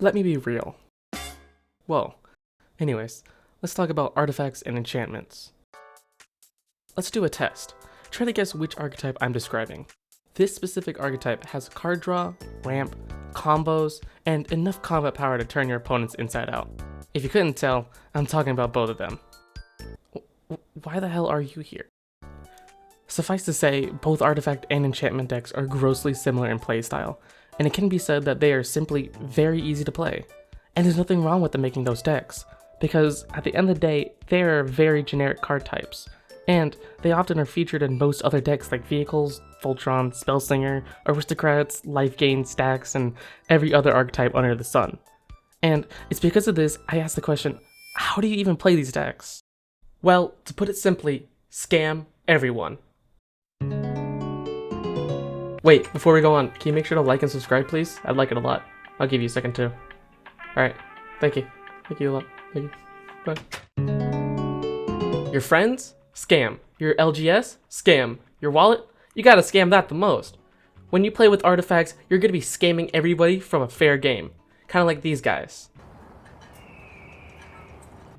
let me be real. Whoa. Anyways, let's talk about artifacts and enchantments. Let's do a test. Try to guess which archetype I'm describing. This specific archetype has card draw, ramp, combos, and enough combat power to turn your opponents inside out. If you couldn't tell, I'm talking about both of them. Why the hell are you here? Suffice to say, both artifact and enchantment decks are grossly similar in playstyle, and it can be said that they are simply very easy to play. And there's nothing wrong with them making those decks, because at the end of the day, they are very generic card types, and they often are featured in most other decks like Vehicles, Voltron, Spellslinger, Aristocrats, Life Gain, Stacks, and every other archetype under the sun. And it's because of this I asked the question, how do you even play these decks? Well, to put it simply, scam everyone. Wait, before we go on, can you make sure to like and subscribe, please? I'd like it a lot. I'll give you a second too. Alright, thank you. Thank you a lot. Thank you. Bye. Your friends? Scam. Your LGS? Scam. Your wallet? You gotta scam that the most. When you play with artifacts, you're gonna be scamming everybody from a fair game. Kinda like these guys.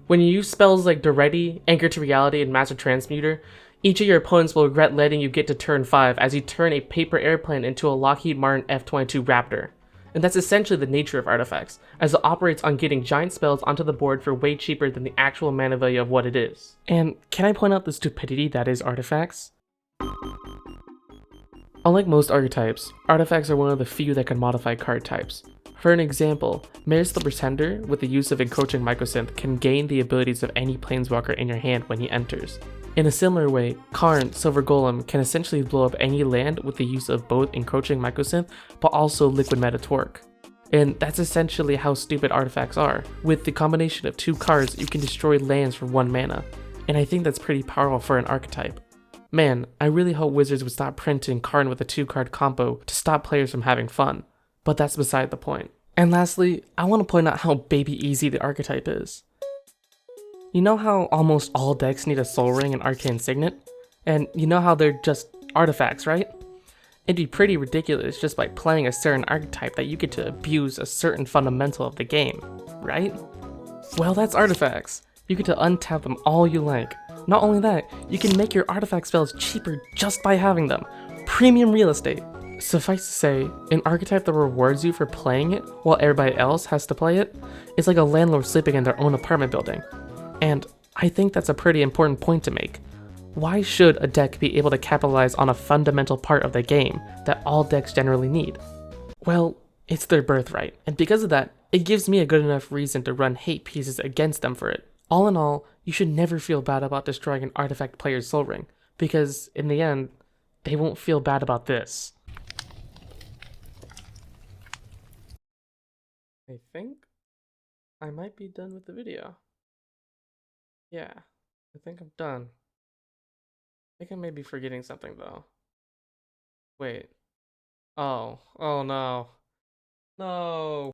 When you use spells like Duretti, Anchor to Reality, and Master Transmuter, each of your opponents will regret letting you get to turn 5 as you turn a paper airplane into a Lockheed Martin F-22 Raptor. And that's essentially the nature of artifacts, as it operates on getting giant spells onto the board for way cheaper than the actual mana value of what it is. And can I point out the stupidity that is artifacts? Unlike most archetypes, artifacts are one of the few that can modify card types. For an example, Maris the Pretender, with the use of Encroaching Mycosynth, can gain the abilities of any planeswalker in your hand when he enters. In a similar way, Karn, Silver Golem, can essentially blow up any land with the use of both Encroaching Mycosynth, but also Liquid Meta Torque. And that's essentially how stupid artifacts are. With the combination of 2 cards, you can destroy lands for 1 mana, and I think that's pretty powerful for an archetype. Man, I really hope Wizards would stop printing Karn with a 2-card combo to stop players from having fun, but that's beside the point. And lastly, I want to point out how baby easy the archetype is. You know how almost all decks need a Soul Ring and Arcane Signet? And you know how they're just artifacts, right? It'd be pretty ridiculous just by playing a certain archetype that you get to abuse a certain fundamental of the game, right? Well, that's artifacts. You get to untap them all you like. Not only that, you can make your artifact spells cheaper just by having them. Premium real estate. Suffice to say, an archetype that rewards you for playing it while everybody else has to play it is like a landlord sleeping in their own apartment building. And I think that's a pretty important point to make. Why should a deck be able to capitalize on a fundamental part of the game that all decks generally need? Well, it's their birthright, and because of that, it gives me a good enough reason to run hate pieces against them for it. All in all, you should never feel bad about destroying an artifact player's soul ring, because in the end, they won't feel bad about this. I think I might be done with the video. Yeah, I think I'm done. I think I may be forgetting something though. Wait. Oh no. No.